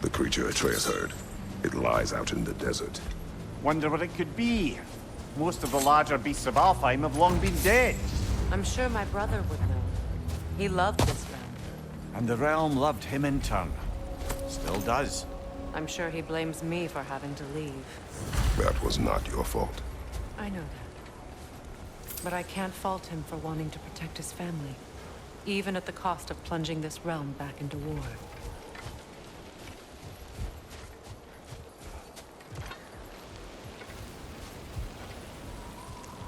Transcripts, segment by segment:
The creature Atreus heard. It lies out in the desert. Wonder what it could be. Most of the larger beasts of Alfheim have long been dead. I'm sure my brother would know. He loved this realm. And the realm loved him in turn. Still does. I'm sure he blames me for having to leave. That was not your fault. I know that. But I can't fault him for wanting to protect his family, even at the cost of plunging this realm back into war.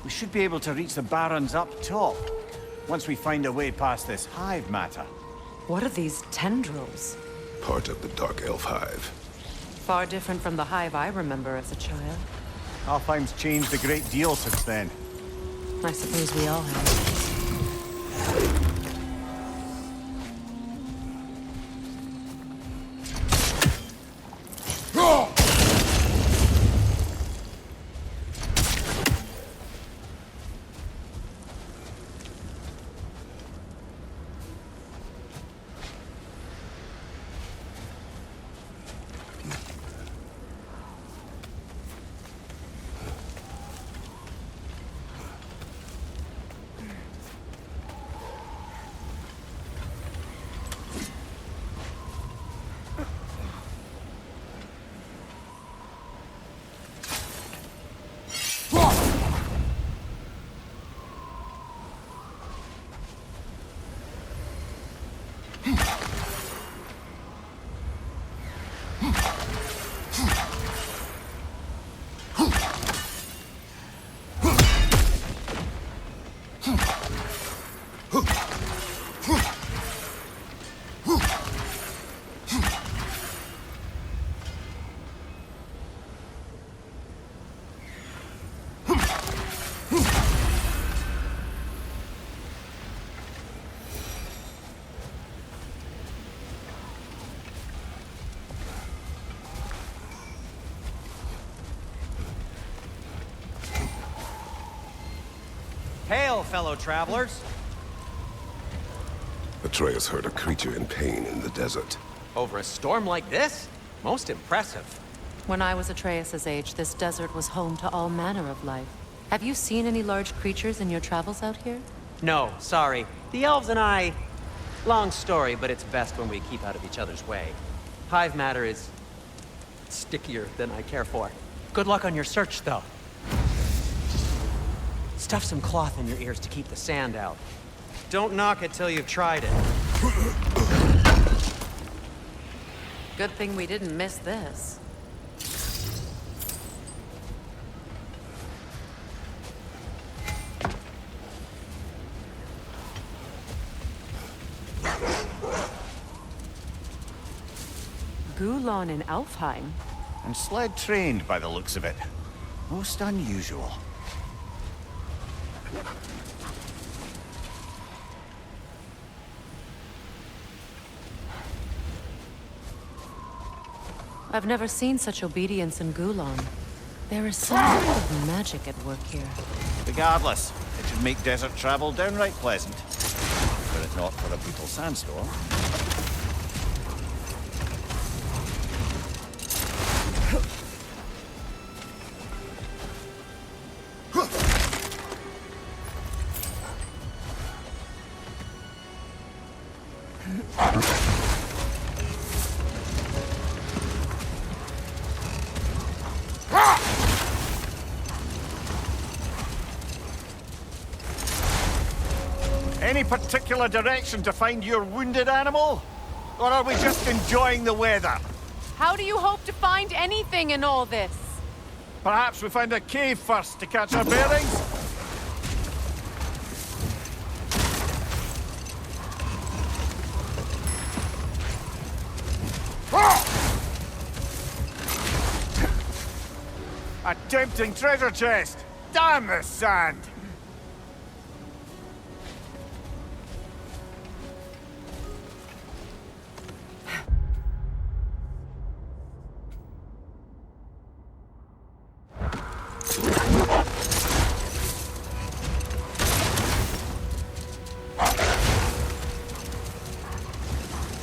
We should be able to reach the barons up top, once we find a way past this hive matter. What are these tendrils? Part of the Dark Elf Hive. Far different from the hive I remember as a child. Alfheim's changed a great deal since then. I suppose we all have. Hail, fellow travelers! Atreus heard a creature in pain in the desert. Over a storm like this? Most impressive. When I was Atreus' age, this desert was home to all manner of life. Have you seen any large creatures in your travels out here? No, sorry. The elves and I... Long story, but it's best when we keep out of each other's way. Hive matter is... stickier than I care for. Good luck on your search, though. Stuff some cloth in your ears to keep the sand out. Don't knock it till you've tried it. Good thing we didn't miss this. Gulon in Alfheim? And sled trained by the looks of it. Most unusual. I've never seen such obedience in Gulon. There is some kind of magic at work here. Regardless, it should make desert travel downright pleasant. Were it not for a brutal sandstorm. Any particular direction to find your wounded animal? Or are we just enjoying the weather? How do you hope to find anything in all this? Perhaps we find a cave first to catch our bearings? A tempting treasure chest! Damn the sand!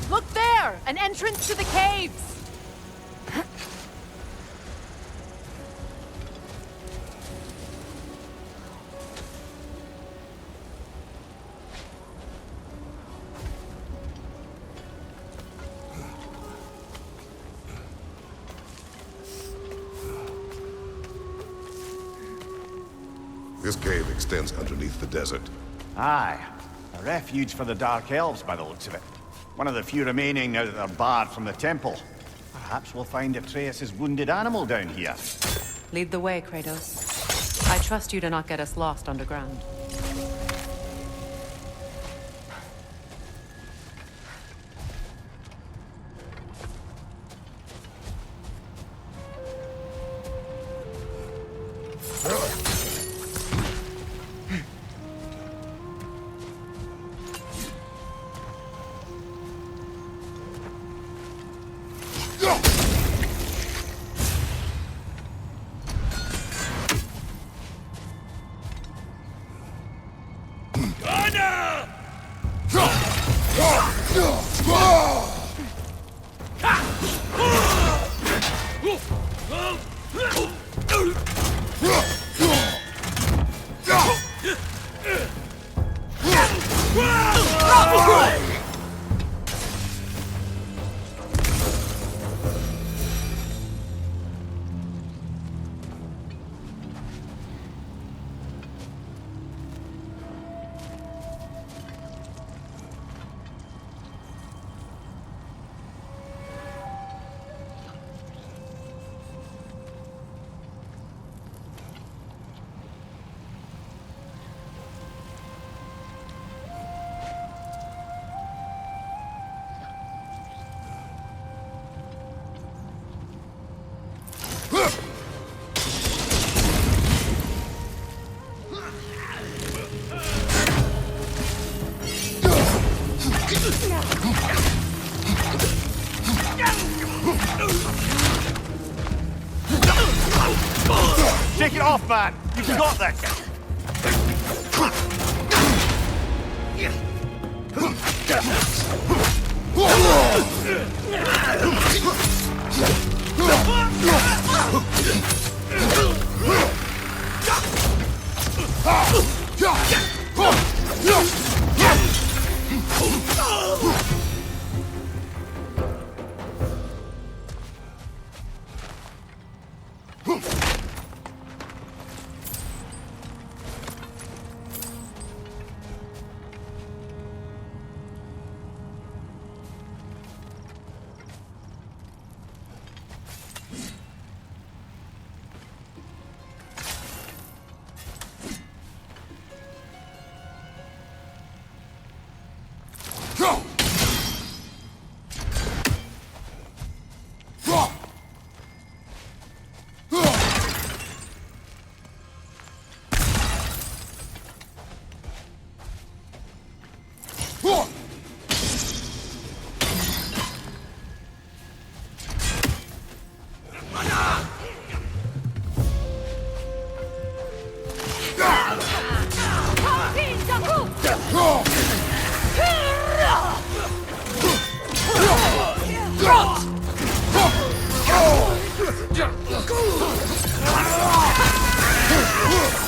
Look there! An entrance to the caves! This cave extends underneath the desert. Aye. A refuge for the Dark Elves by the looks of it. One of the few remaining now that they're barred from the temple. Perhaps we'll find Atreus' wounded animal down here. Lead the way, Kratos. I trust you to not get us lost underground. Take it off, man! You've got this!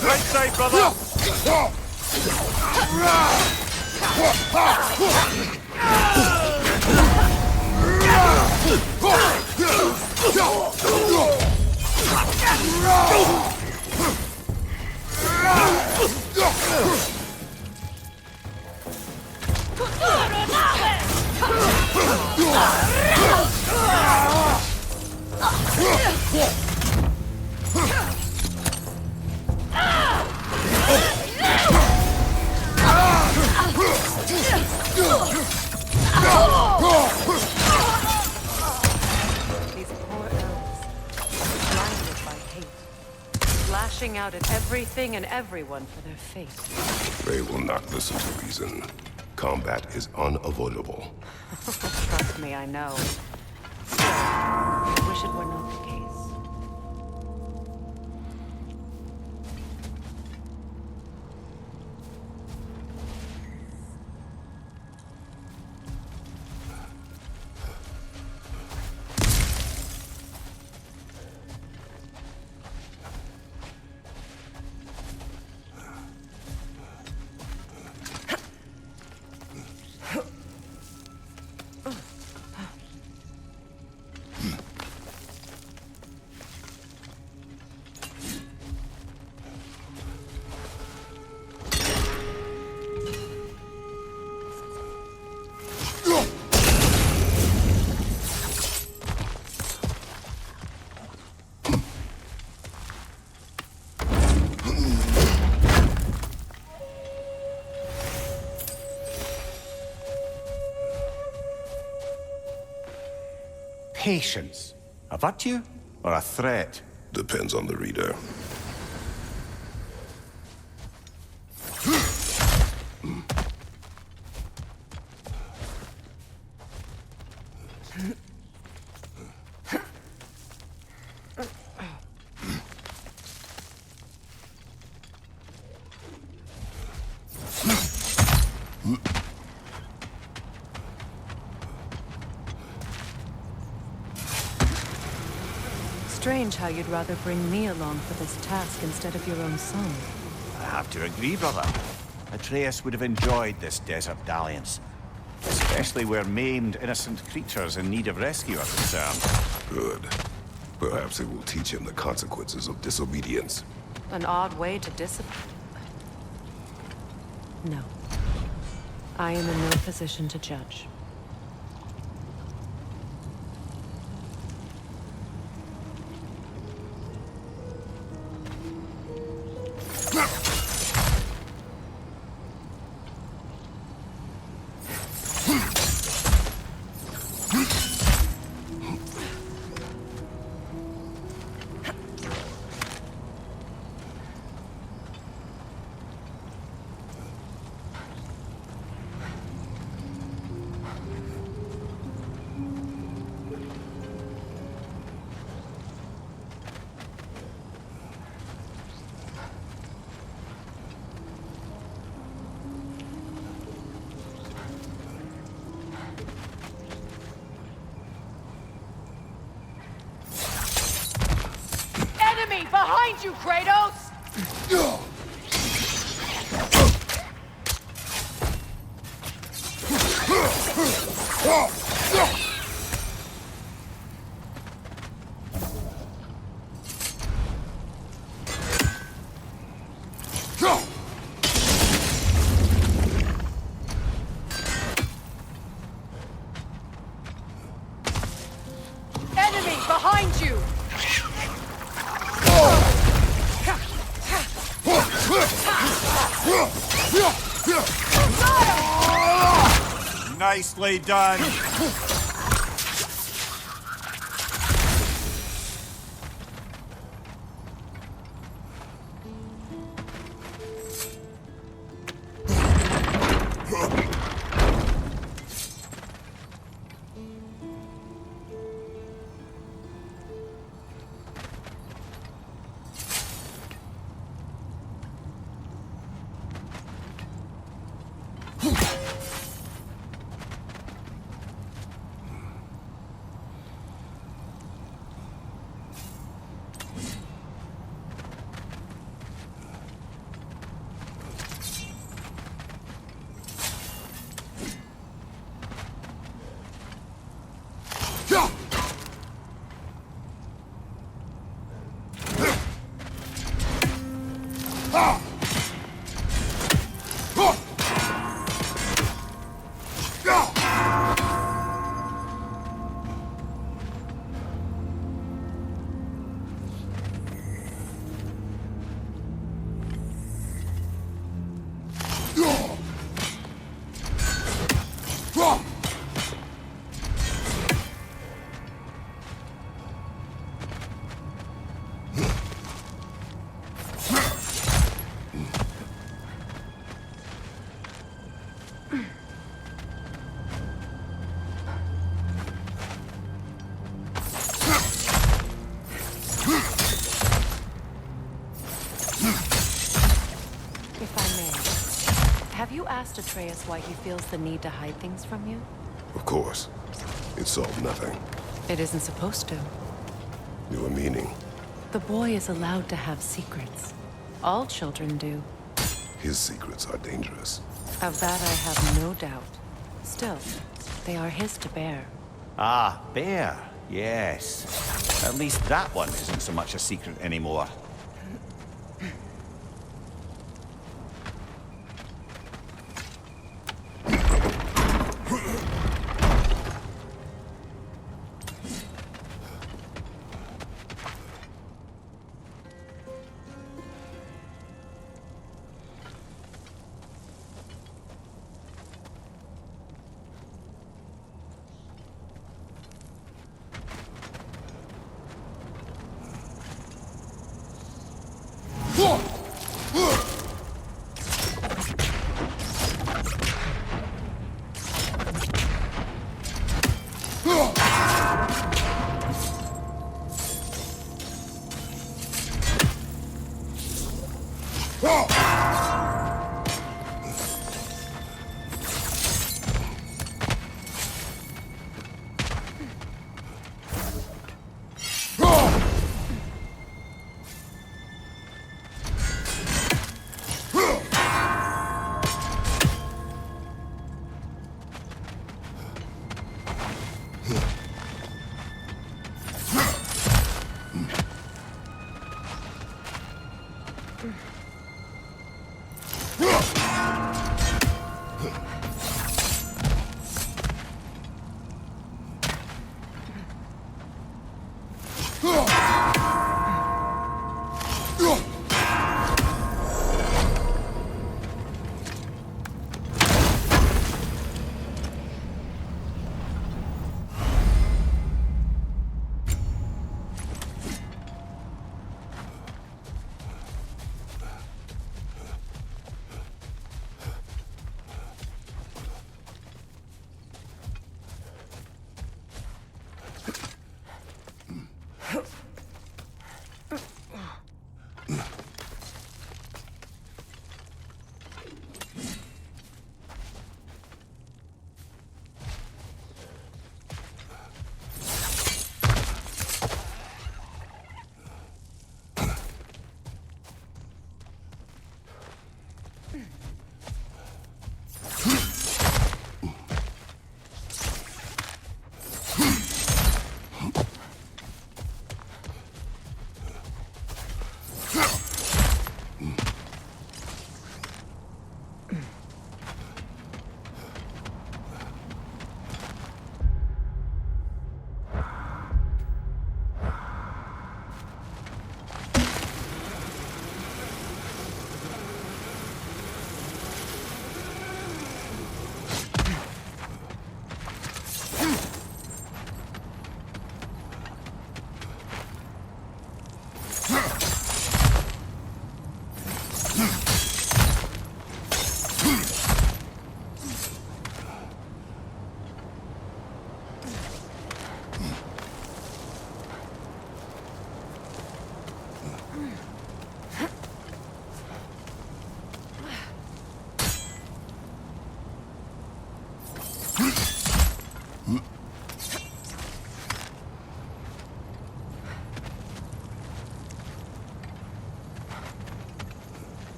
Right side, brother! These poor elves, blinded by hate, lashing out at everything and everyone for their fate. They will not listen to reason. Combat is unavoidable. Trust me, I know. Still, I wish it were not the case. patience. A virtue or a threat? Depends on the reader. Strange how you'd rather bring me along for this task instead of your own son. I have to agree, brother. Atreus would have enjoyed this desert dalliance. Especially where maimed, innocent creatures in need of rescue are concerned. Good. Perhaps it will teach him the consequences of disobedience. An odd way to discipline. No. I am in no position to judge. Enemy behind you, Kratos! Enemy behind you! Nicely done. If I may, have you asked Atreus why he feels the need to hide things from you? Of course. It solved nothing. It isn't supposed to. Your meaning. The boy is allowed to have secrets. All children do. His secrets are dangerous. Of that I have no doubt. Still, they are his to bear. Ah, bear. Yes. At least that one isn't so much a secret anymore.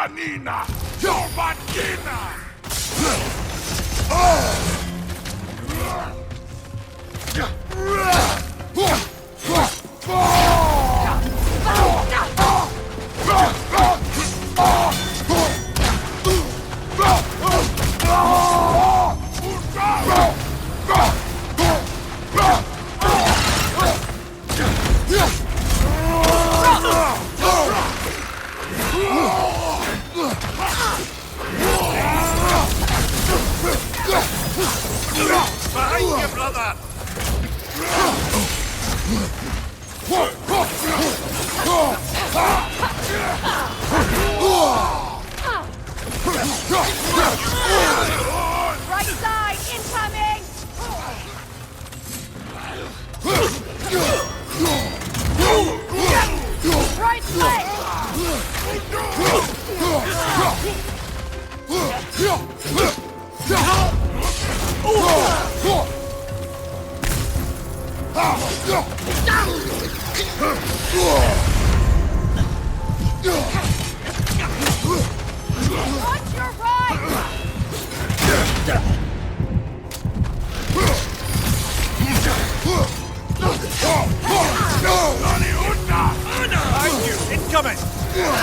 Janina! Jovatina! Behind you, brother! Right side, incoming! Right leg! Watch your right! Behind you! Incoming! No!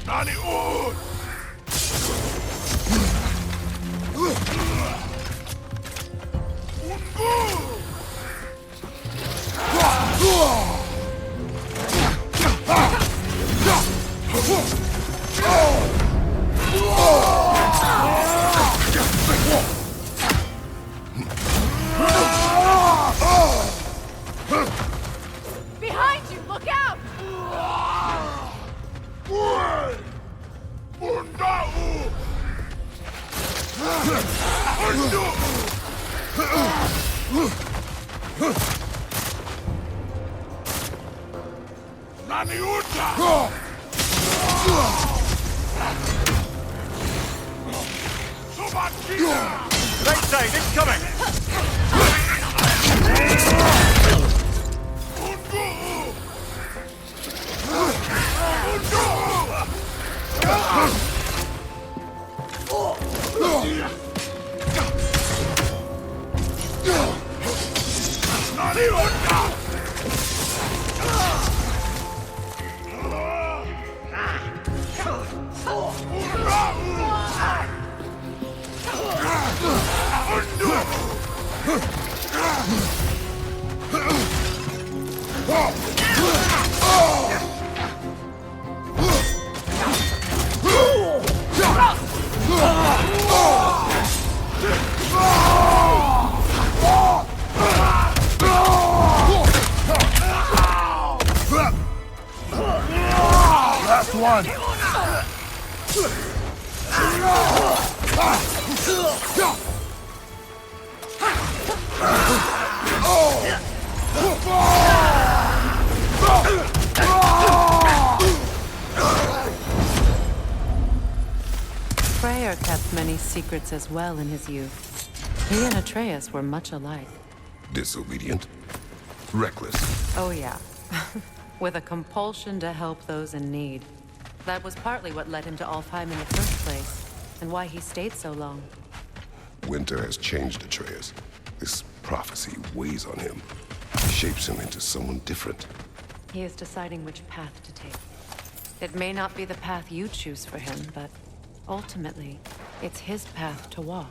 Nani ut! Behind you, look out! Right side, incoming! Last one! Freyr kept many secrets as well in his youth. He and Atreus were much alike. Disobedient. Reckless. Oh yeah. With a compulsion to help those in need. That was partly what led him to Alfheim in the first place, and why he stayed so long. Winter has changed Atreus. This prophecy weighs on him. Shapes him into someone different. He is deciding which path to take. It may not be the path you choose for him, but ultimately, it's his path to walk.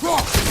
Brother!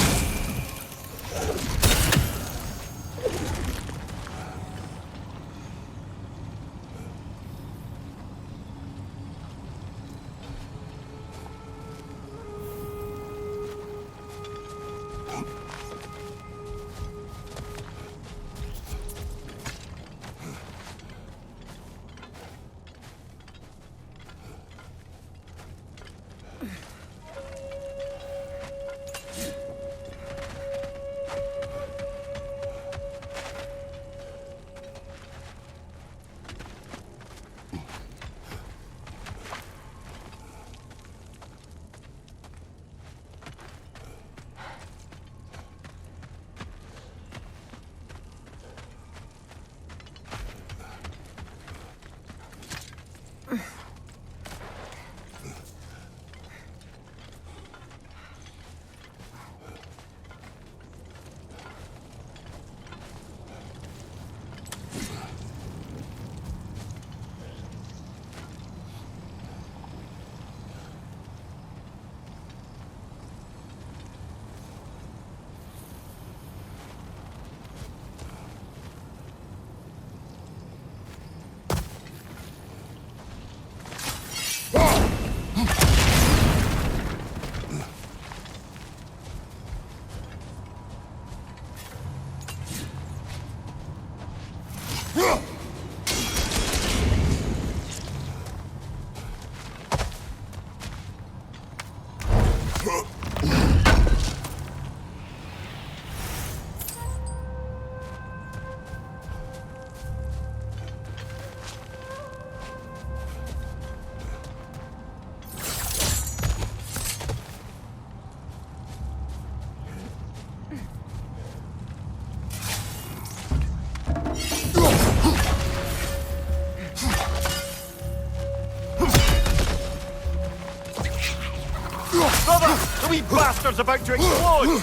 The wee bastard's about to explode!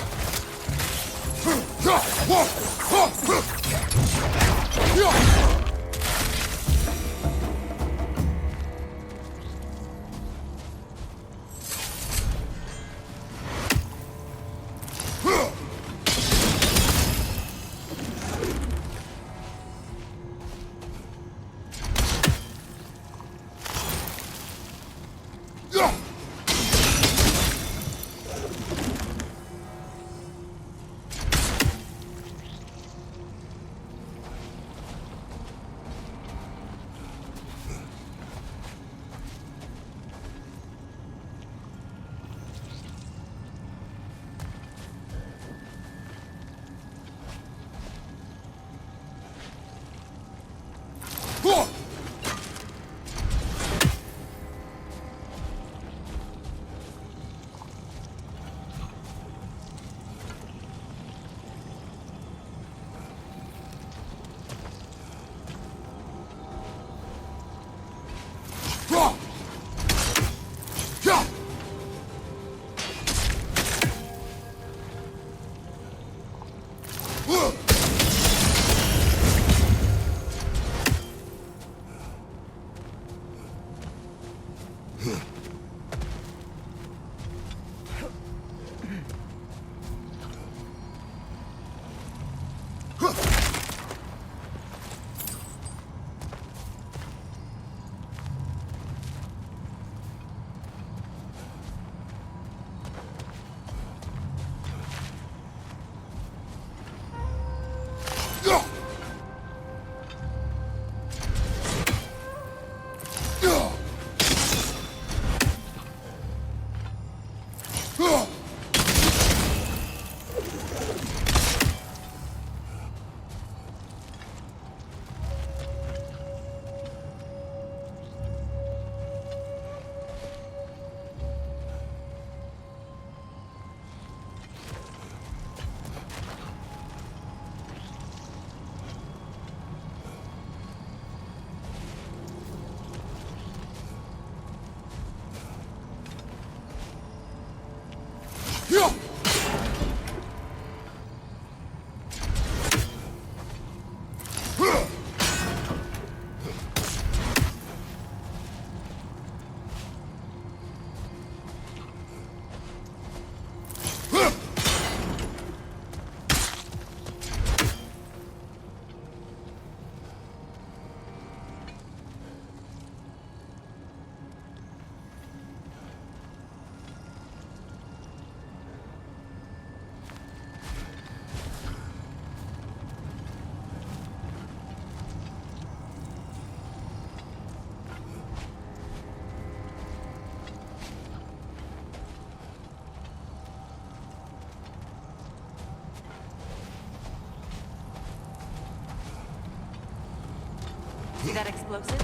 See that explosive?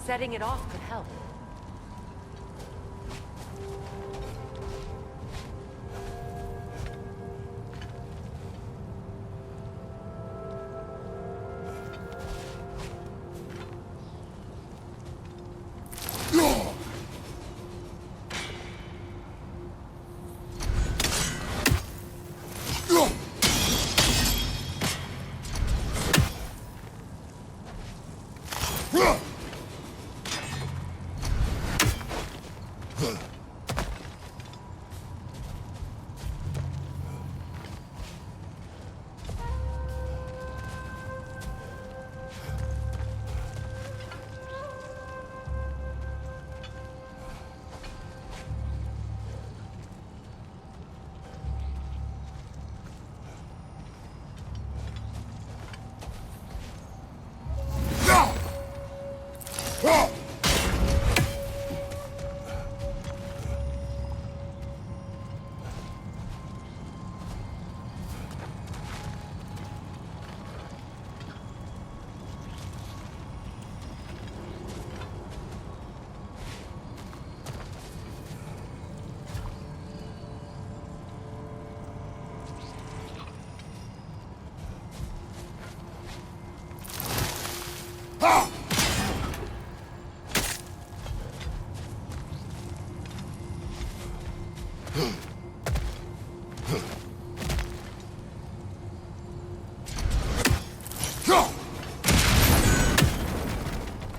Setting it off could help.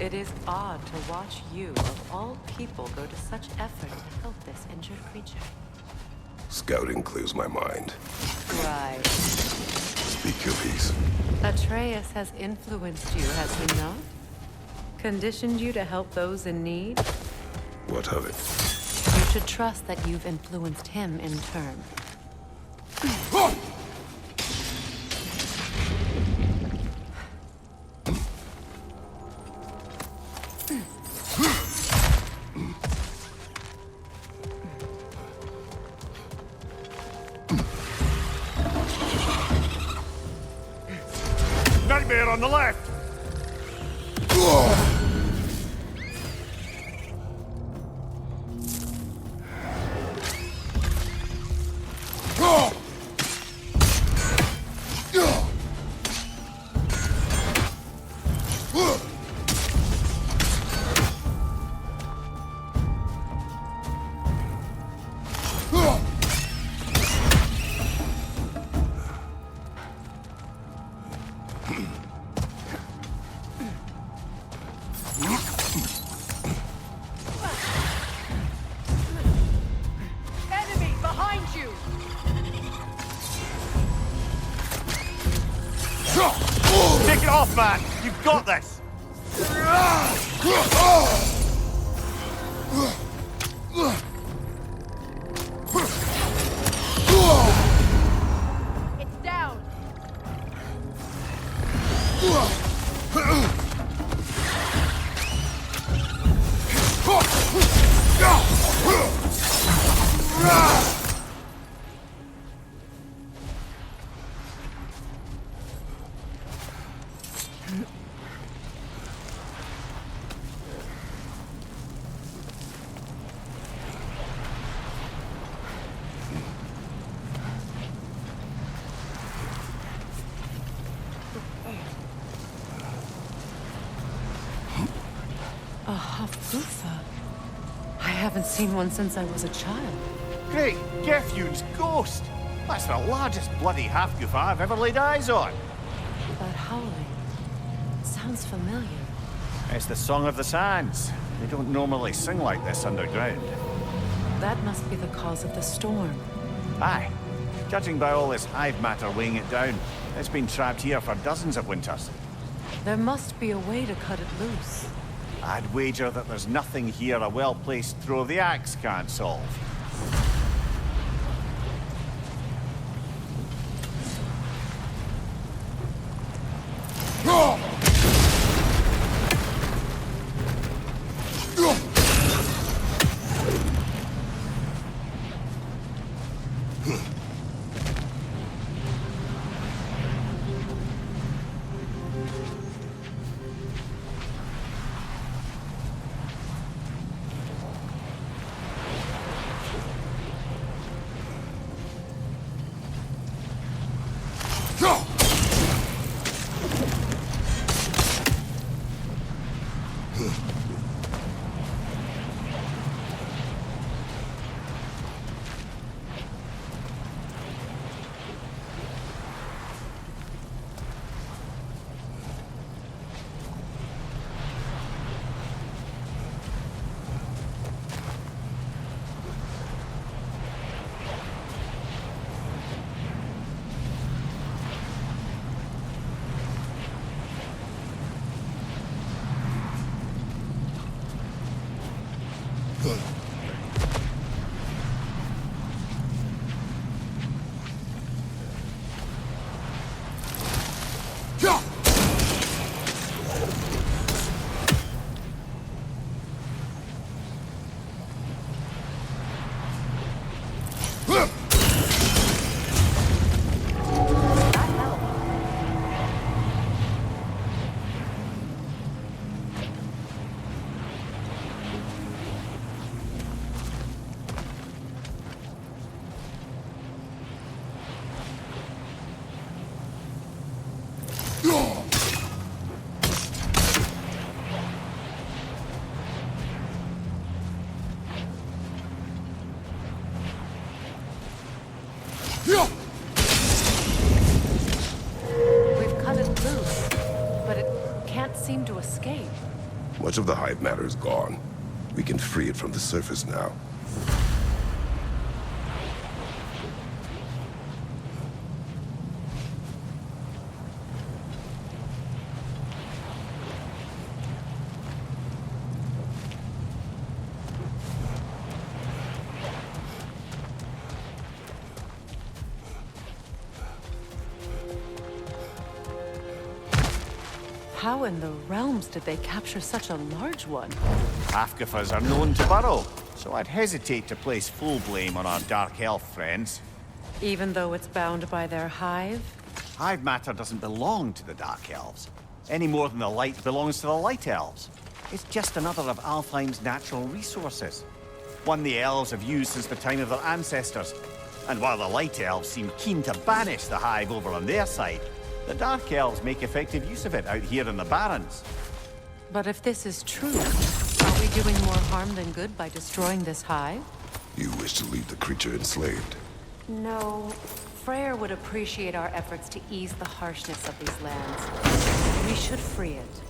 It is odd to watch you, of all people, go to such effort to help this injured creature. Scouting clears my mind. Right. Speak your piece. Atreus has influenced you, has he not? Conditioned you to help those in need? What of it? You should trust that you've influenced him in turn. Nightmare on the left! Enemy behind you! Take it off, man! You've got this! It's down! A hafgufa. I haven't seen one since I was a child. Great, Gefjun's ghost! That's the largest bloody hafgufa I've ever laid eyes on. That howling sounds familiar. It's the Song of the Sands. They don't normally sing like this underground. That must be the cause of the storm. Aye. Judging by all this hive matter weighing it down, it's been trapped here for dozens of winters. There must be a way to cut it loose. I'd wager that there's nothing here a well-placed throw of the axe can't solve. seemed to escape. Much of the hive matter is gone. We can free it from the surface now. How in the realms did they capture such a large one? Hafgufas are known to burrow, so I'd hesitate to place full blame on our dark elf friends. Even though it's bound by their hive? Hive matter doesn't belong to the dark elves, any more than the light belongs to the light elves. It's just another of Alfheim's natural resources. One the elves have used since the time of their ancestors. And while the light elves seem keen to banish the hive over on their side, the dark elves make effective use of it out here in the Barrens. But if this is true, are we doing more harm than good by destroying this hive? You wish to leave the creature enslaved. No. Freyr would appreciate our efforts to ease the harshness of these lands. We should free it.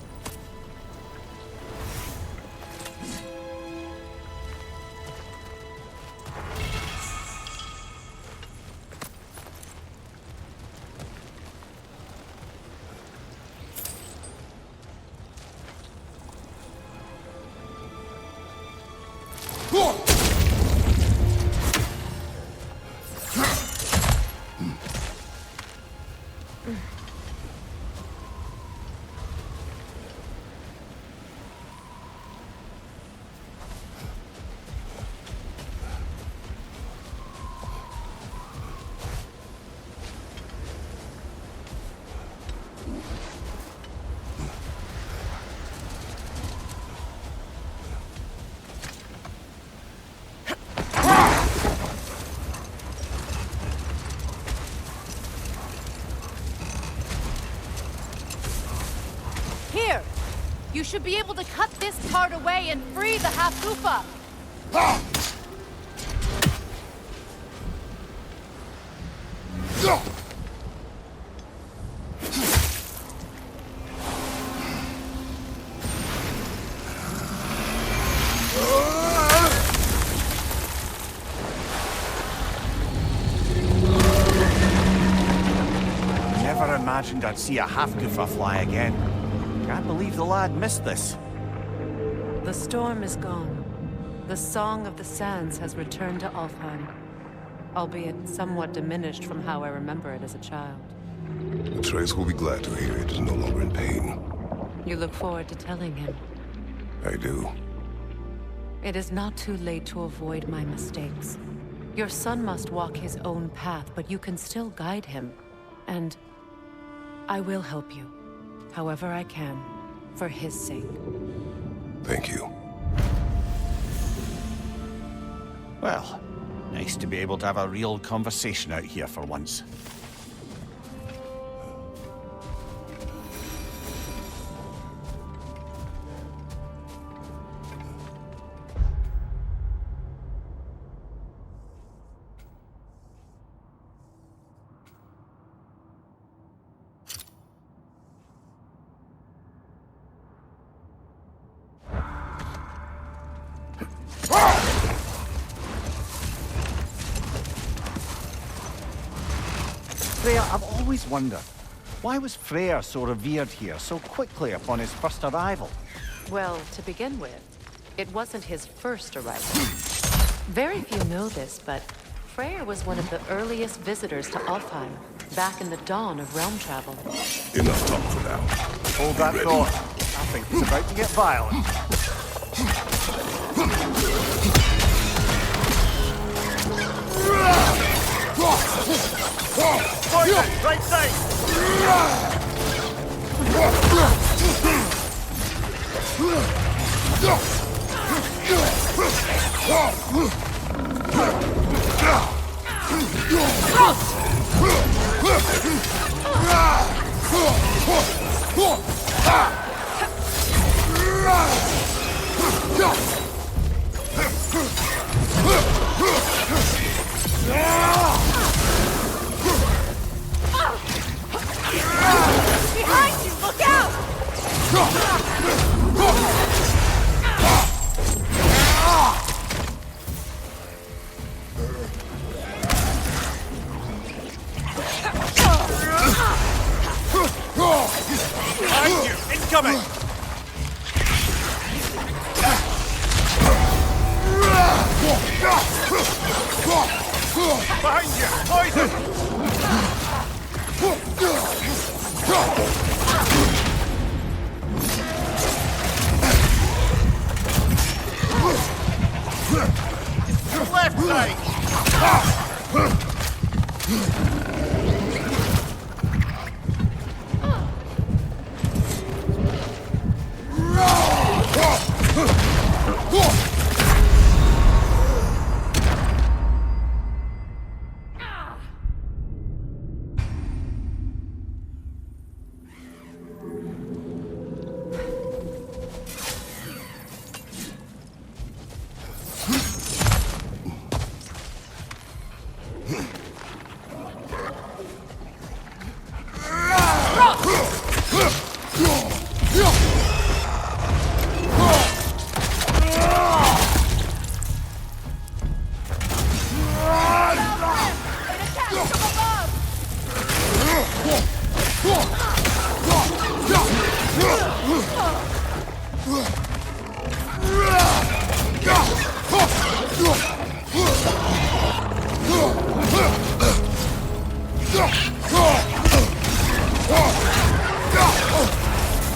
Here! You should be able to cut this part away and free the hafgufa! Never imagined I'd see a hafgufa fly again. Can't believe the lad missed this. The storm is gone. The song of the sands has returned to Alfheim, albeit somewhat diminished from how I remember it as a child. Atreus will be glad to hear it is no longer in pain. You look forward to telling him. I do. It is not too late to avoid my mistakes. Your son must walk his own path, but you can still guide him. And I will help you, however I can, for his sake. Thank you. Well, nice to be able to have a real conversation out here for once. Freya, I've always wondered, why was Freyr so revered here so quickly upon his first arrival? Well, to begin with, it wasn't his first arrival. Very few know this, but Freyr was one of the earliest visitors to Alfheim, back in the dawn of realm travel. Enough talk for now. Hold that Ready? thought. I think it's about to get violent. Poison, right side! Behind you! Look out! Behind you! Incoming! Behind you! Poison! Left side!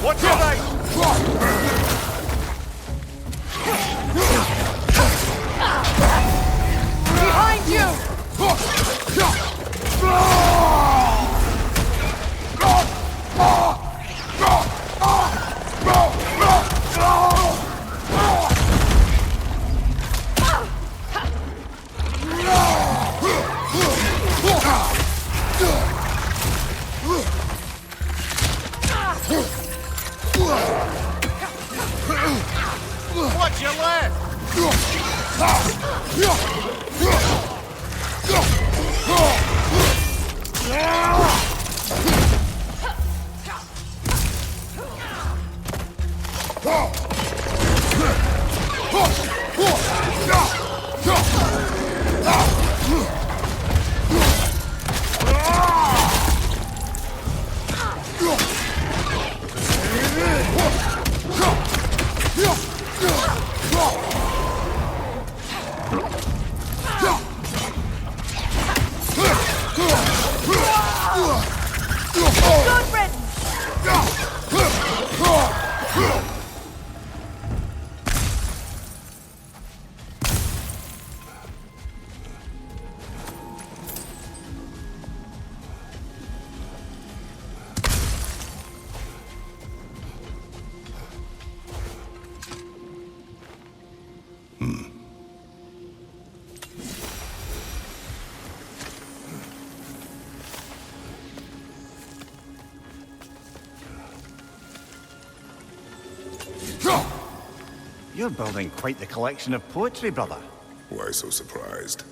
What's your name? Behind you! Watch your left! Good riddance! You're building quite the collection of poetry, brother. Why so surprised?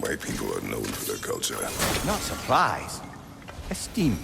My people are known for their culture. Not surprise. Esteem.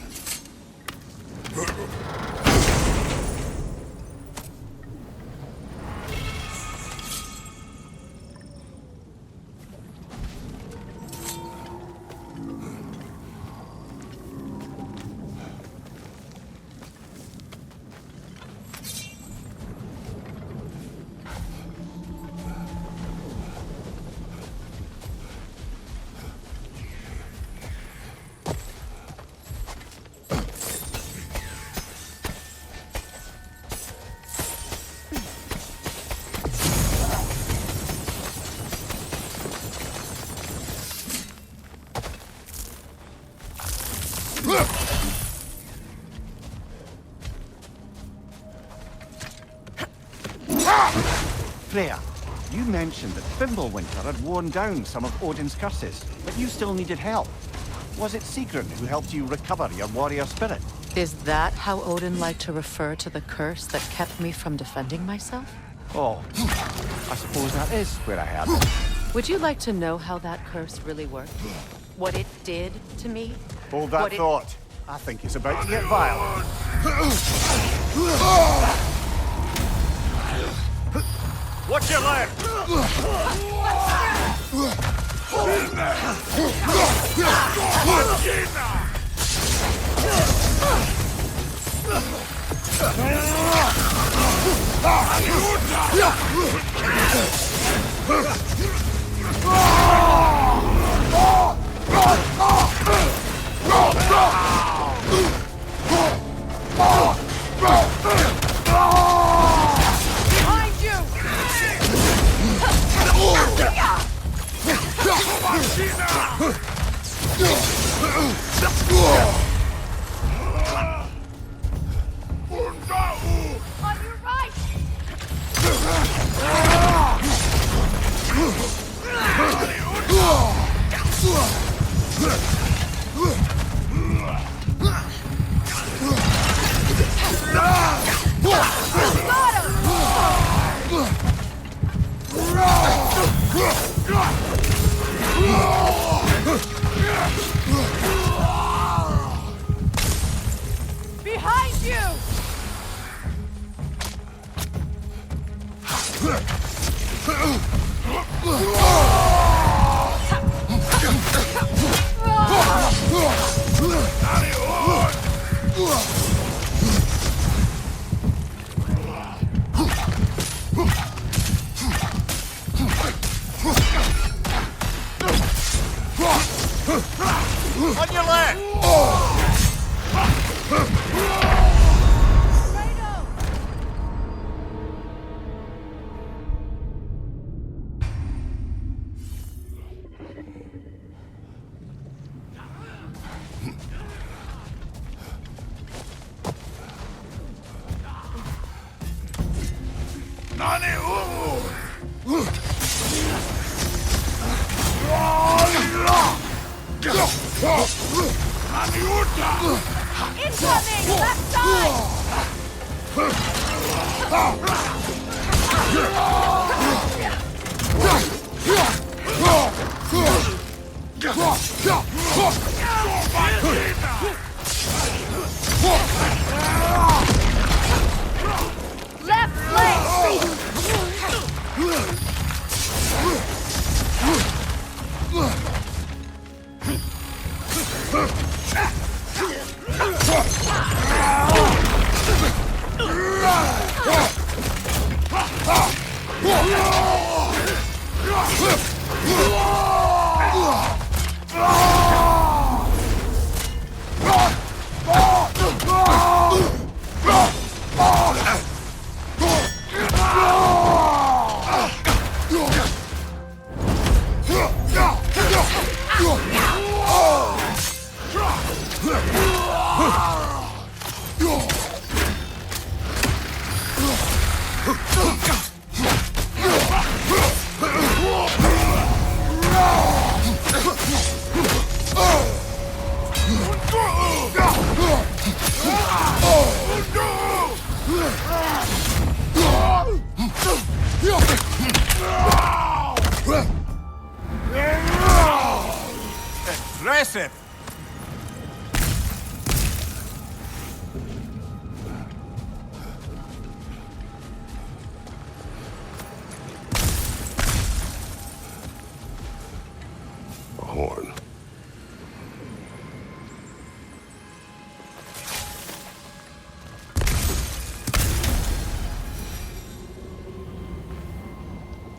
Freya, you mentioned that Fimbulwinter had worn down some of Odin's curses, but you still needed help. Was it Sigrun who helped you recover your warrior spirit? Is that how Odin liked to refer to the curse that kept me from defending myself? Oh, I suppose that is where I had it. Would you like to know how that curse really worked? What it did to me? Hold that What it- thought. I think it's about to get violent. Watch your left! Behind you! On your right! Got him! Behind you! On your left! Fredo! Incoming! Left side! Left flank! Impressive! A horn.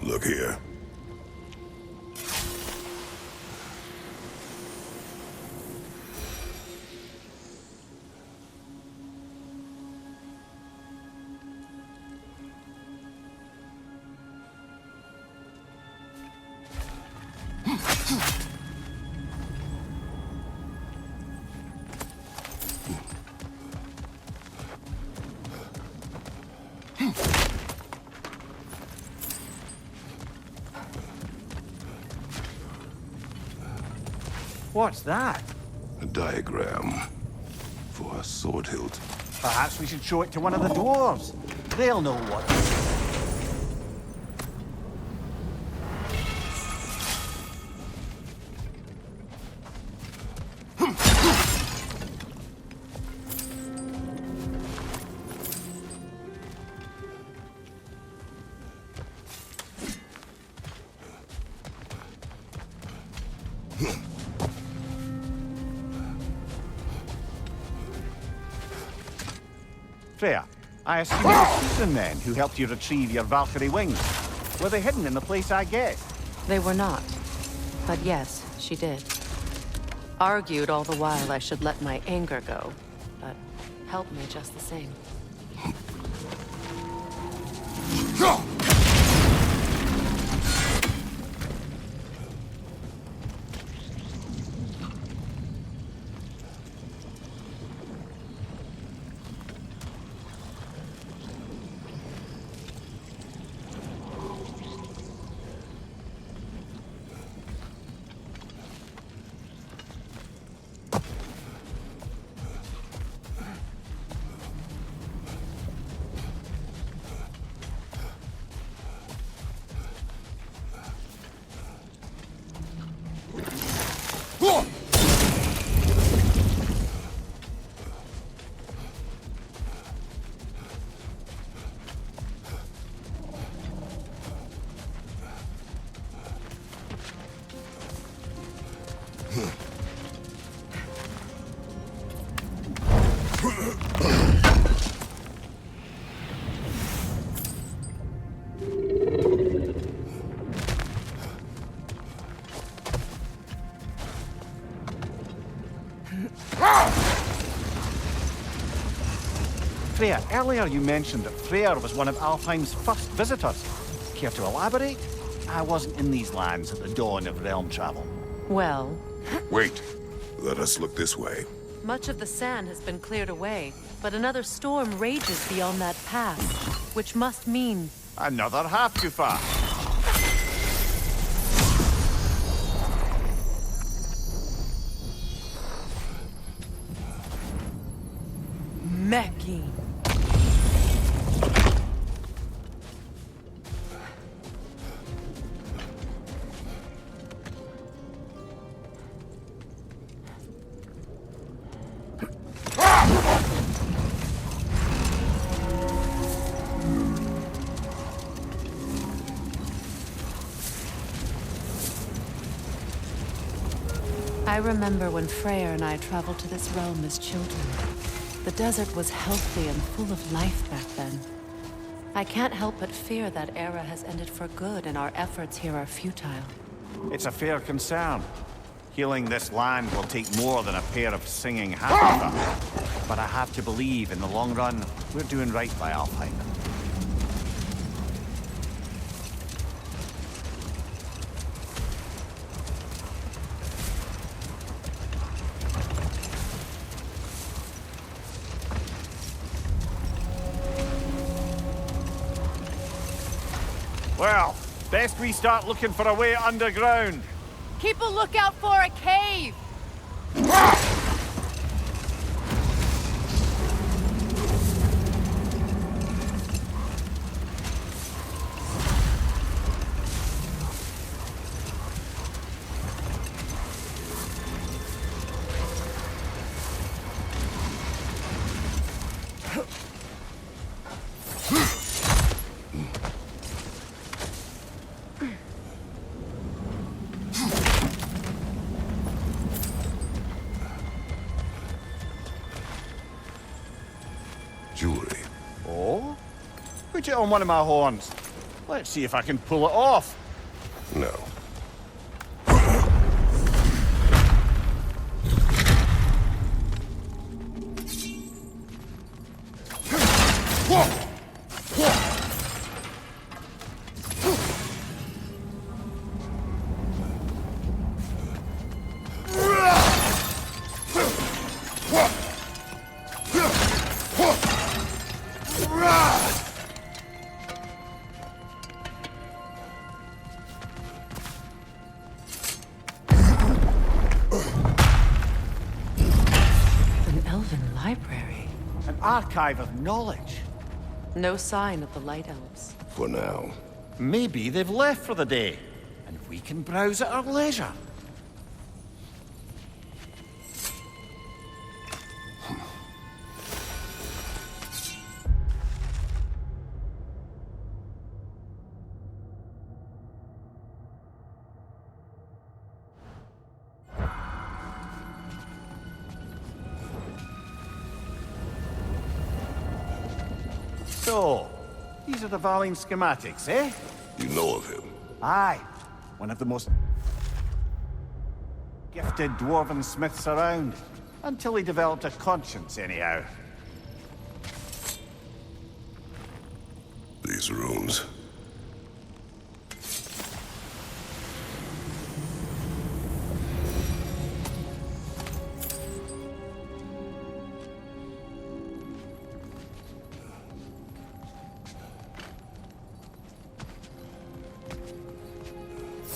Look here. What's that? A diagram for a sword hilt. Perhaps we should show it to one of the dwarves. They'll know what. Freya, I assume it was Susan then who helped you retrieve your Valkyrie wings. Were they hidden in the place I guessed? They were not. But yes, she did. Argued all the while I should let my anger go, but helped me just the same. Freya, earlier you mentioned that Freyr was one of Alfheim's first visitors. Care to elaborate? I wasn't in these lands at the dawn of realm travel. Well, Wait. Let us look this way. much of the sand has been cleared away, but another storm rages beyond that pass, which must mean... Another hafgufa. Meki. I remember when Freyr and I traveled to this realm as children. The desert was healthy and full of life back then. I can't help but fear that era has ended for good and our efforts here are futile. It's a fair concern. Healing this land will take more than a pair of singing hafgufa. But I have to believe, in the long run, we're doing right by Alfheim. Well, best we start looking for a way underground. Keep a lookout for a cave! Jewelry. Oh? Put it on one of my horns. Let's see if I can pull it off. No. An elven library. An archive of knowledge. No sign of the Light Elves. For now. Maybe they've left for the day, and we can browse at our leisure. So, these are the Valheim schematics, eh? You know of him? Aye. One of the most gifted dwarven smiths around. Until he developed a conscience, anyhow. These runes.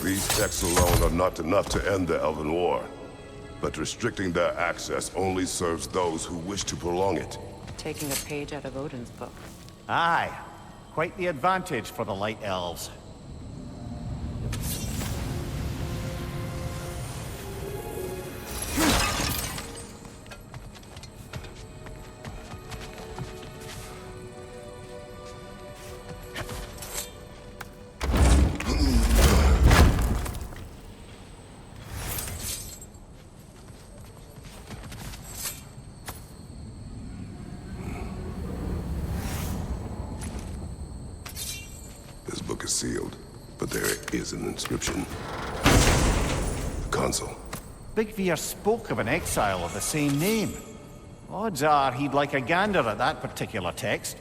These texts alone are not enough to end the Elven War. But restricting their access only serves those who wish to prolong it. Taking a page out of Odin's book. Aye. Quite the advantage for the Light Elves. This book is sealed, but there is an inscription. The console. Big Veer spoke of an exile of the same name. Odds are he'd like a gander at that particular text.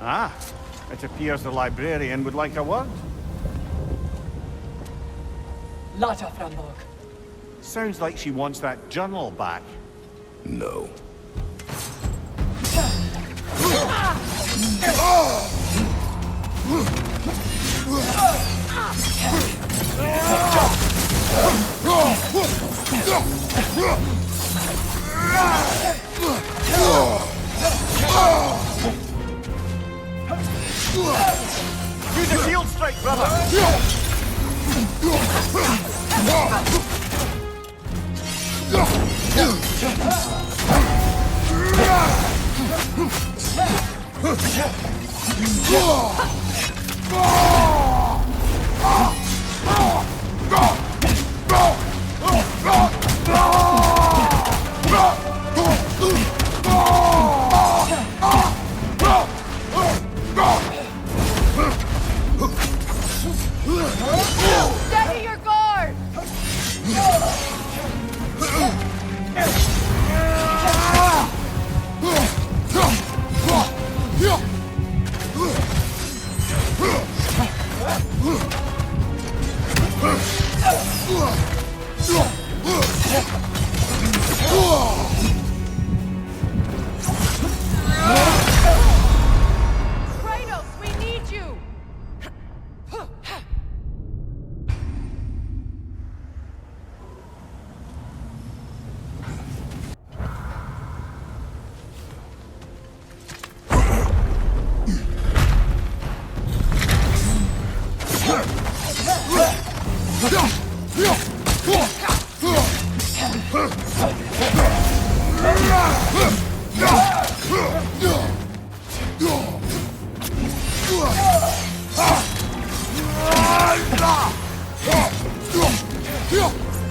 Ah, it appears the librarian would like a word. Lata Framborg. Sounds like she wants that journal back. No. Use a shield strike, brother! Steady your guard! Kratos, we need you!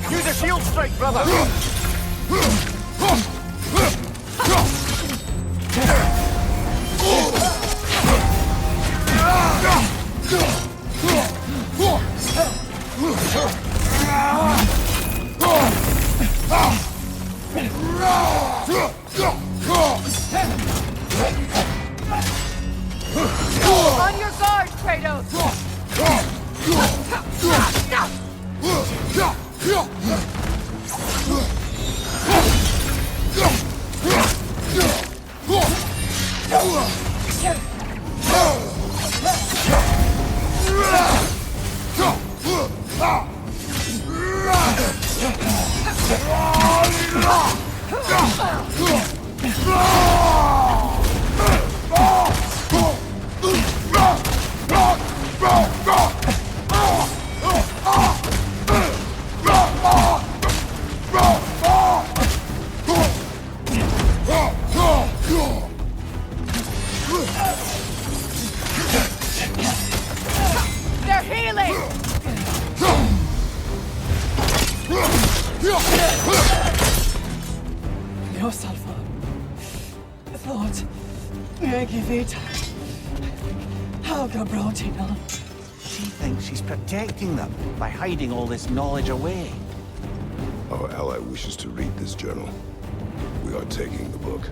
Use a shield strike, brother! On your guard, Kratos! They're healing! Yourself thought Megivita. How come She thinks she's protecting them by hiding all this knowledge away. Our ally wishes to read this journal. We are taking the book.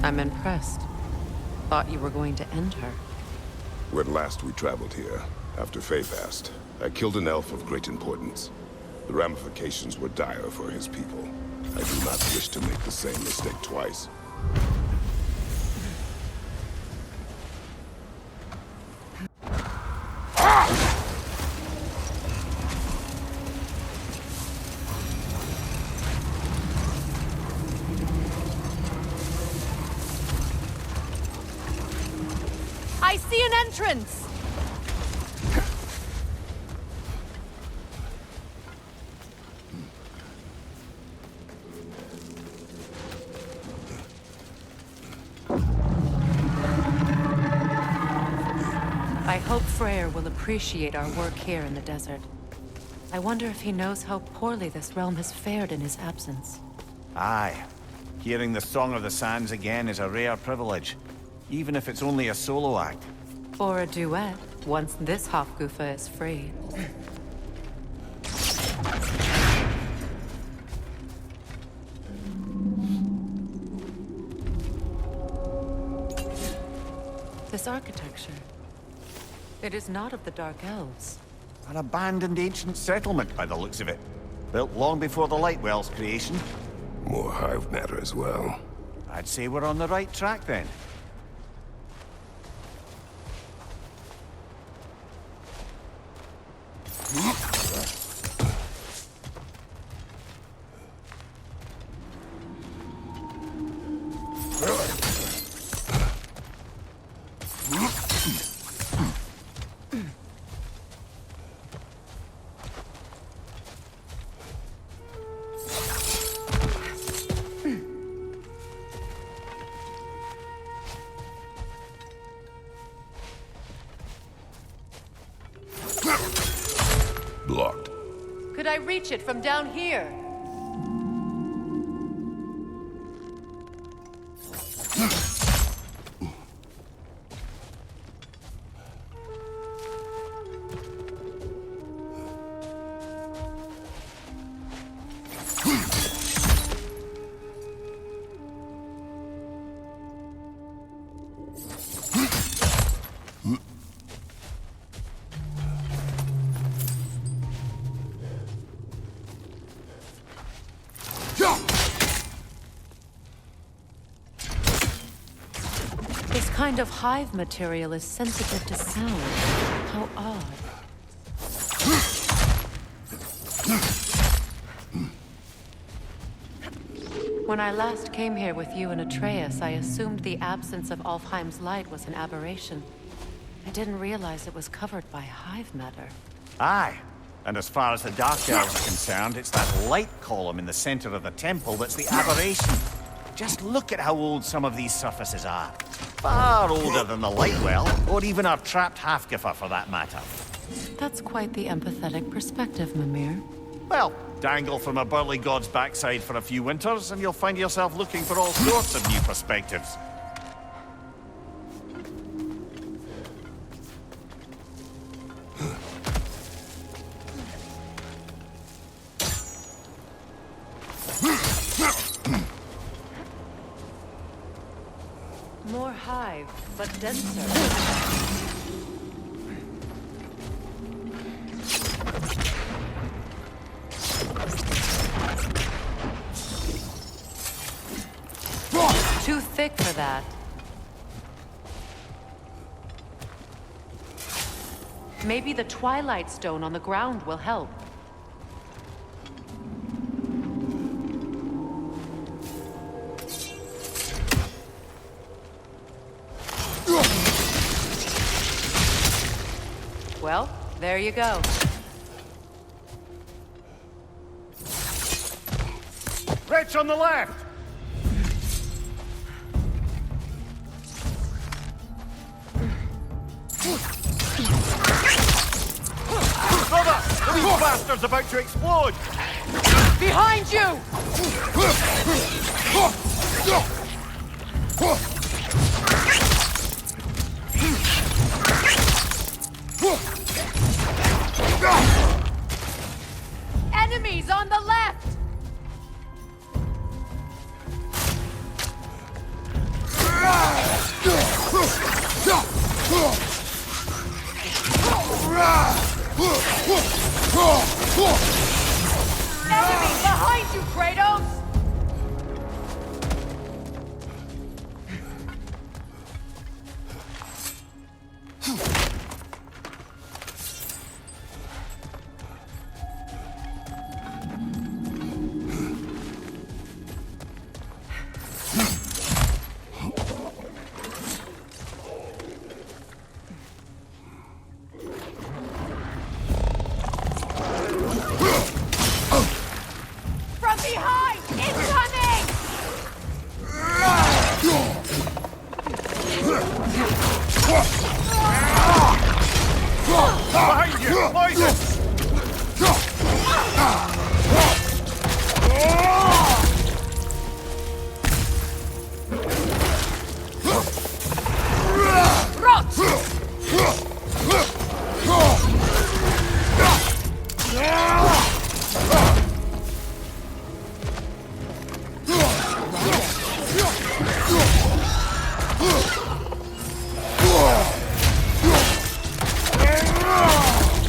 I'm impressed. Thought you were going to end her. When last we traveled here, after Faye passed, I killed an elf of great importance. The ramifications were dire for his people. I do not wish to make the same mistake twice. I see an entrance! I hope Freyr will appreciate our work here in the desert. I wonder if he knows how poorly this realm has fared in his absence. Aye. Hearing the Song of the Sands again is a rare privilege, even if it's only a solo act. Or a duet, once this hafgufa is free. This architecture. It is not of the Dark Elves. An abandoned ancient settlement by the looks of it. Built long before the Lightwell's creation. More hive matter as well. I'd say we're on the right track then. Blocked. Could I reach it from down here? This kind of hive material is sensitive to sound. How odd. When I last came here with you and Atreus, I assumed the absence of Alfheim's light was an aberration. I didn't realize it was covered by hive matter. Aye. And as far as the Dark Elves are concerned, it's that light column in the center of the temple that's the aberration. Just look at how old some of these surfaces are. Far older than the Lightwell, or even our trapped hafgufa for that matter. That's quite the empathetic perspective, Mimir. Well, dangle from a burly god's backside for a few winters, and you'll find yourself looking for all sorts of new perspectives. More hive, but denser. thick for that. Maybe the Twilight Stone on the ground will help. Well, there you go. Wretch on the left! Brother! These bastards about to explode! Behind you! Enemies on the left! Enemy behind you, Kratos! From behind! Incoming! Behind you! Poison! Rot!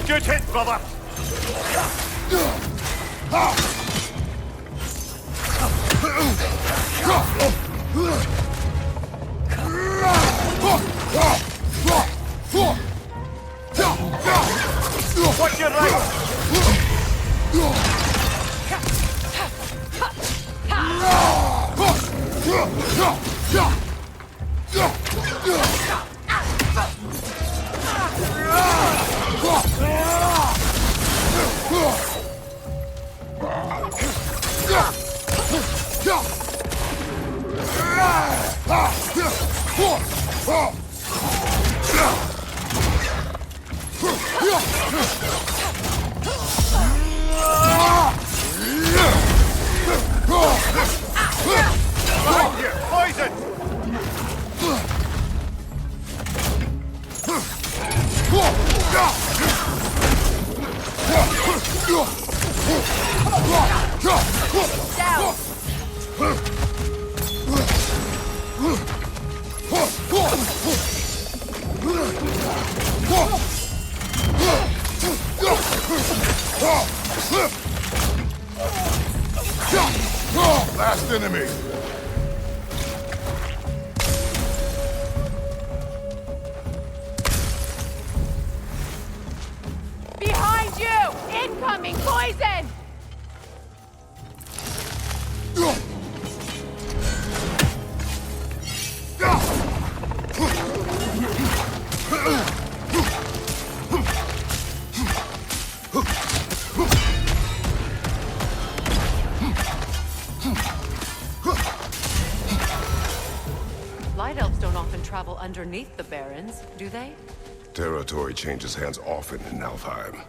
Good hit, brother! Watch your right! Behind you! Poison! Down! Last enemy. Behind you! Incoming poison! Light elves don't often travel underneath the barrens, do they? Territory changes hands often in Alfheim.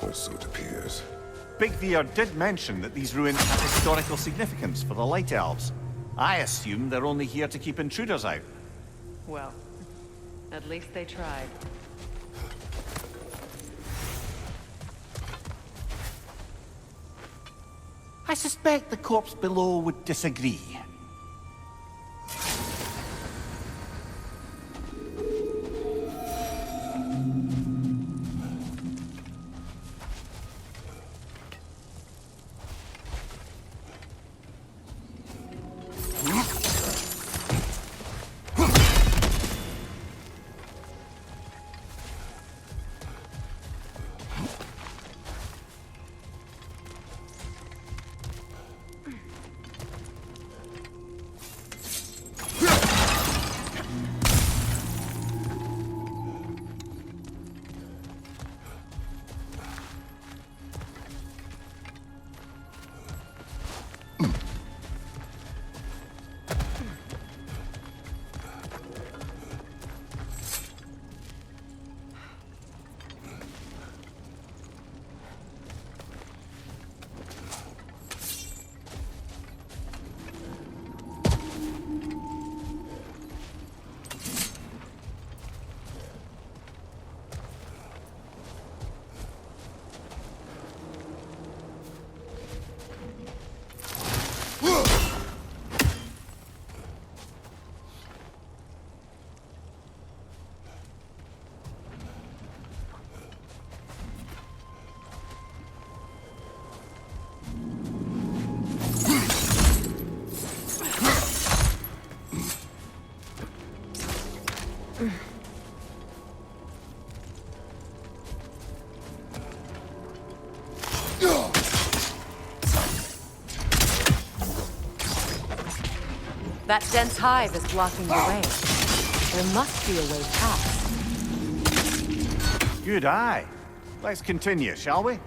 Or so it appears. Big Veer did mention that these ruins have historical significance for the Light Elves. I assume they're only here to keep intruders out. Well, at least they tried. I suspect the corpse below would disagree. That dense hive is blocking the way. There must be a way past. Good eye. Let's continue, shall we?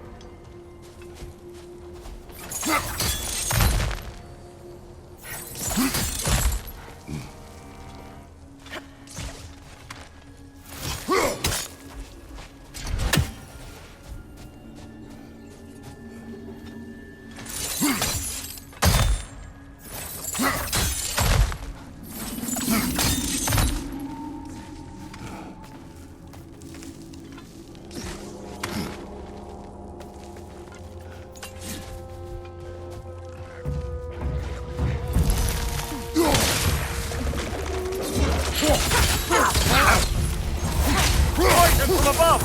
From above!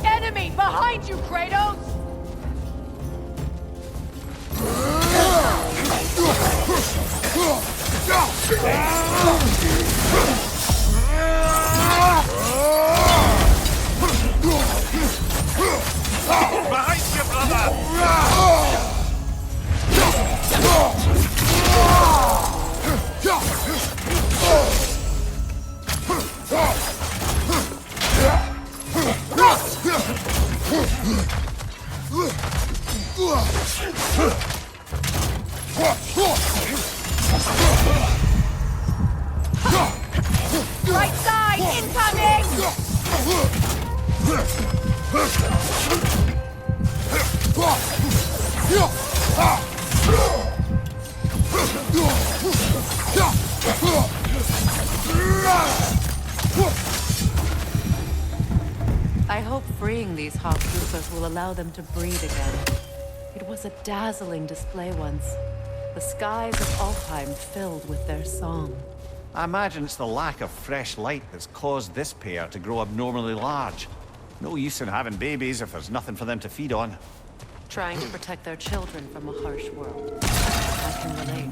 Enemy behind you, Kratos! Behind you, brother! Right side, incoming! I hope freeing these hafgufas will allow them to breathe again. It was a dazzling display once. The skies of Alfheim filled with their song. I imagine it's the lack of fresh light that's caused this pair to grow abnormally large. No use in having babies if there's nothing for them to feed on. Trying to protect their children from a harsh world. I can relate.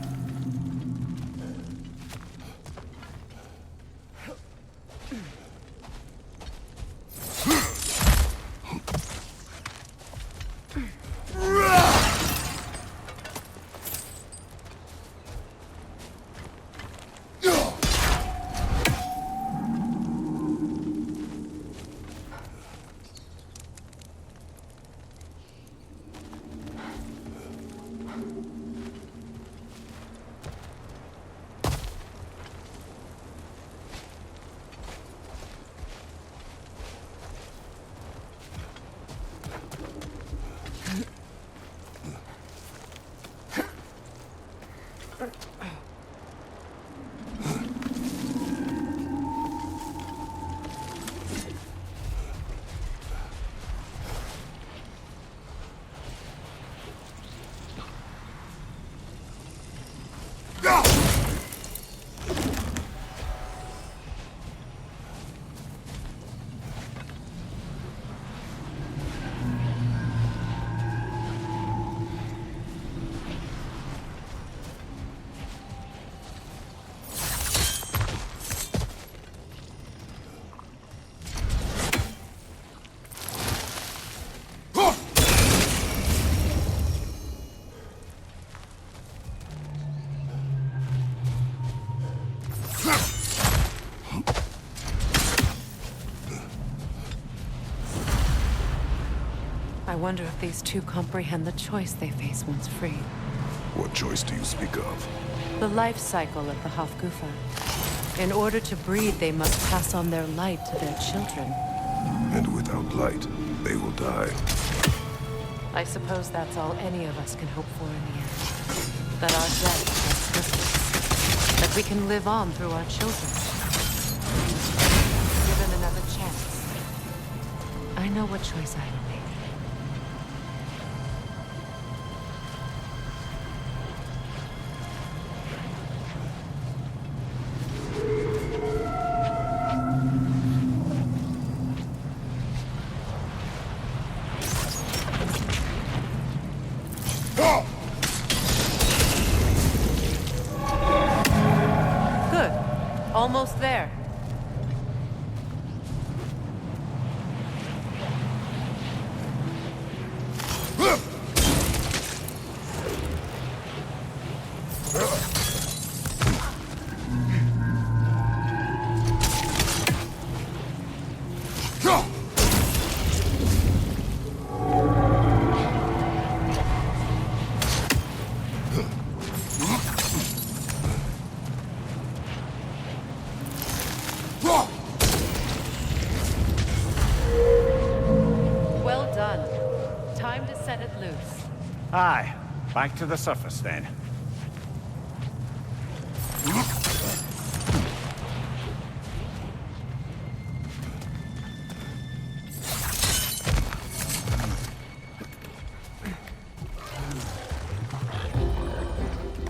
I wonder if these two comprehend the choice they face once free. What choice do you speak of? The life cycle of the hafgufa. In order to breed, they must pass on their light to their children. And without light, they will die. I suppose that's all any of us can hope for in the end. That our death has purpose. That we can live on through our children. Given another chance, I know what choice I will make. Good. Almost there. Well done. Time to set it loose. Aye. Back to the surface then.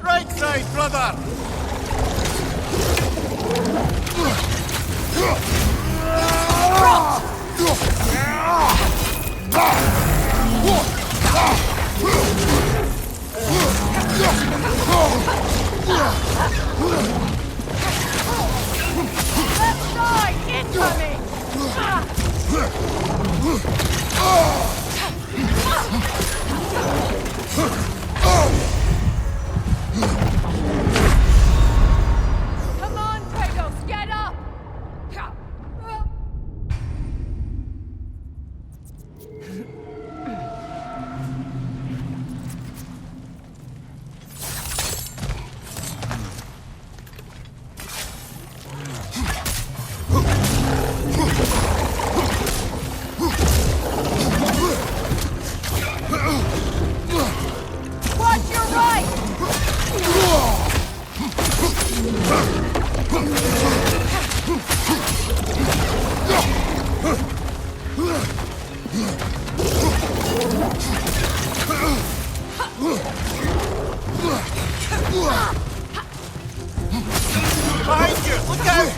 Right side, brother! Left side, incoming! Come on, Kratos, get up! Watch your right! Behind you! Look out!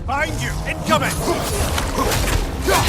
Behind you! Incoming! Down!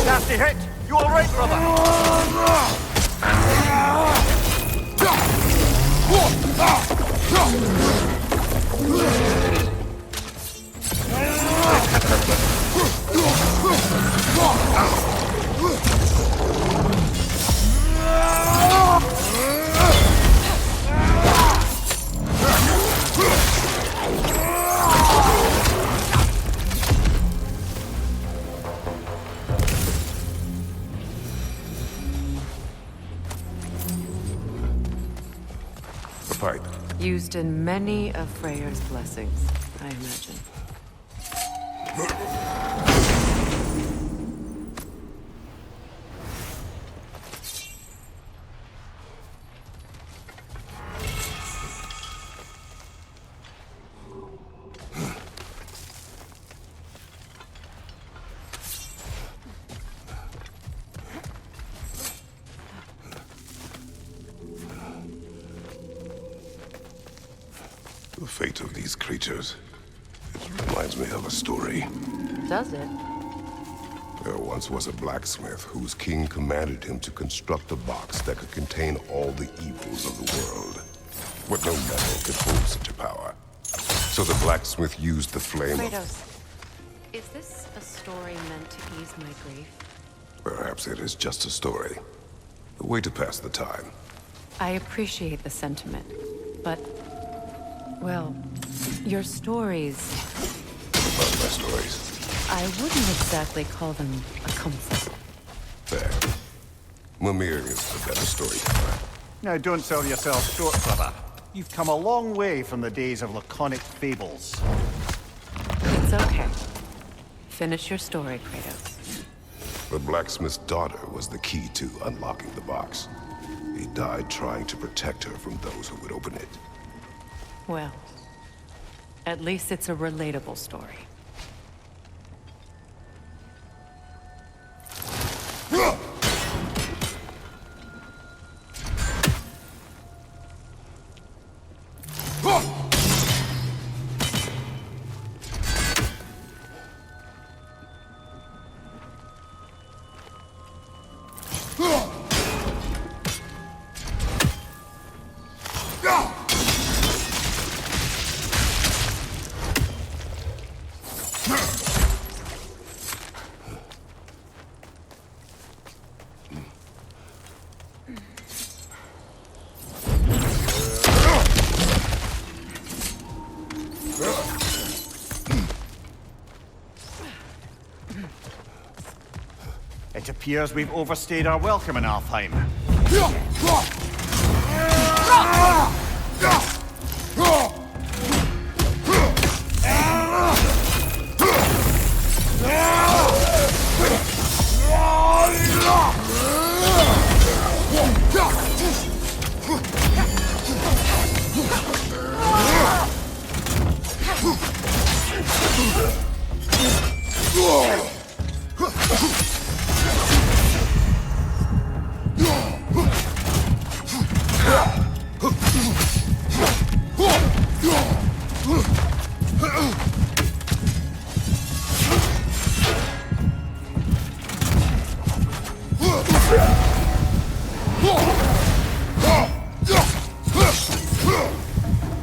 Nasty hit! You alright, brother? Fight. Used in many of Freyr's blessings, I imagine. The fate of these creatures. It reminds me of a story. Does it? There once was a blacksmith whose king commanded him to construct a box that could contain all the evils of the world. But no metal could hold such a power. So the blacksmith used the flame of... Kratos, is this a story meant to ease my grief? Perhaps it is just a story. A way to pass the time. I appreciate the sentiment, but, well, your stories, About my stories. I wouldn't exactly call them a comfort. Fair. Mimir is the better storyteller. Now, don't sell yourself short, brother. You've come a long way from the days of laconic fables. It's okay. Finish your story, Kratos. The blacksmith's daughter was the key to unlocking the box. He died trying to protect her from those who would open it. Well, at least it's a relatable story. It appears we've overstayed our welcome in Alfheim.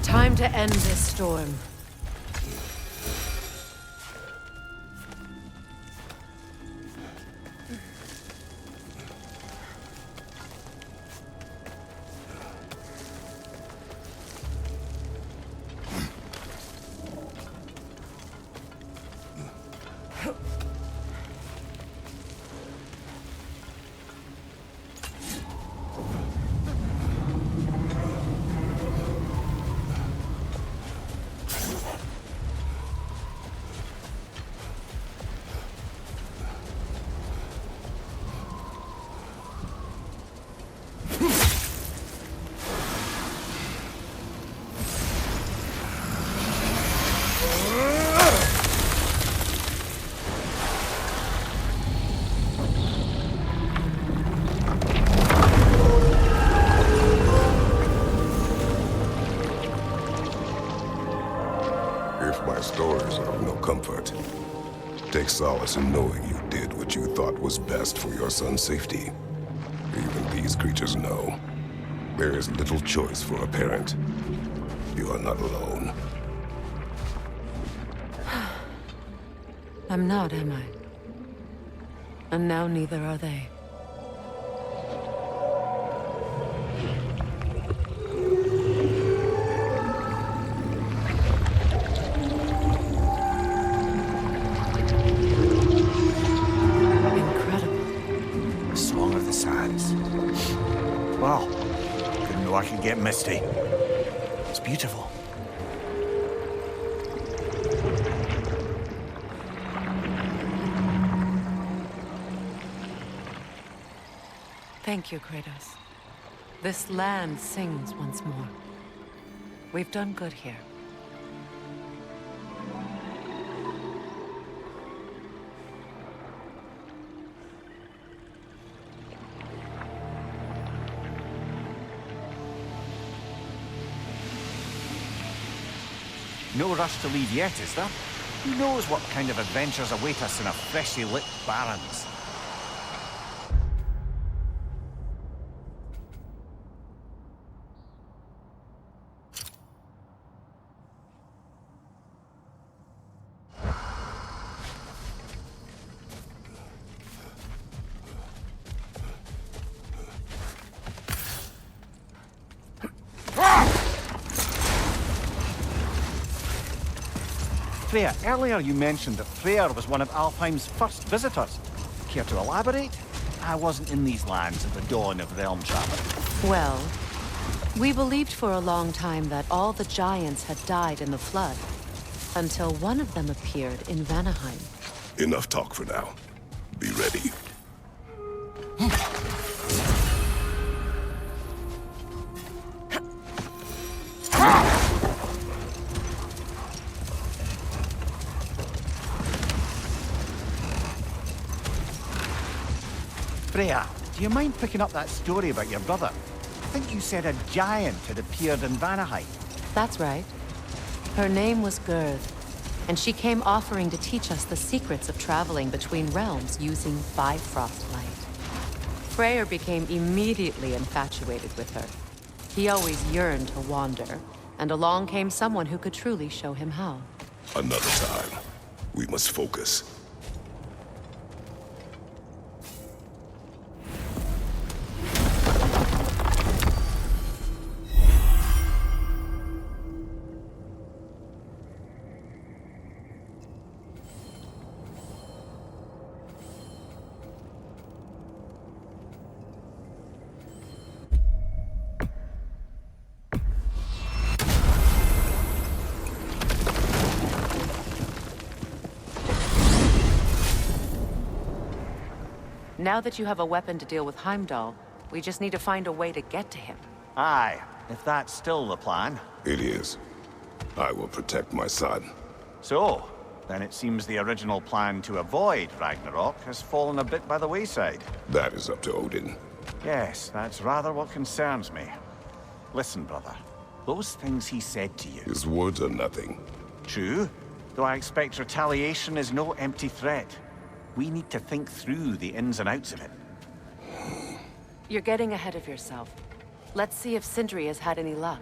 Time to end this storm. If my stories are of no comfort, take solace in knowing you did what you thought was best for your son's safety. Even these creatures know. There is little choice for a parent. You are not alone. I'm not, am I? And now neither are they. The Song of the Sands. Wow. Didn't know I could get misty. It's beautiful. Thank you, Kratos. This land sings once more. We've done good here. No rush to leave yet, is there? Who knows what kind of adventures await us in our freshly lit barrens? Freya, earlier you mentioned that Freyr was one of Alfheim's first visitors. Care to elaborate? I wasn't in these lands at the dawn of realm travel. Well, we believed for a long time that all the giants had died in the flood, until one of them appeared in Vanaheim. Enough talk for now. Be ready. Freya, do you mind picking up that story about your brother? I think you said a giant had appeared in Vanaheim. That's right. Her name was Gerd, and she came offering to teach us the secrets of traveling between realms using Bifrost light. Freyr became immediately infatuated with her. He always yearned to wander, and along came someone who could truly show him how. Another time. We must focus. Now that you have a weapon to deal with Heimdall, we just need to find a way to get to him. Aye, if that's still the plan. It is. I will protect my son. So, then it seems the original plan to avoid Ragnarok has fallen a bit by the wayside. That is up to Odin. Yes, that's rather what concerns me. Listen, brother. Those things he said to you. His words are nothing. True, though I expect retaliation is no empty threat. We need to think through the ins and outs of it. You're getting ahead of yourself. Let's see if Sindri has had any luck.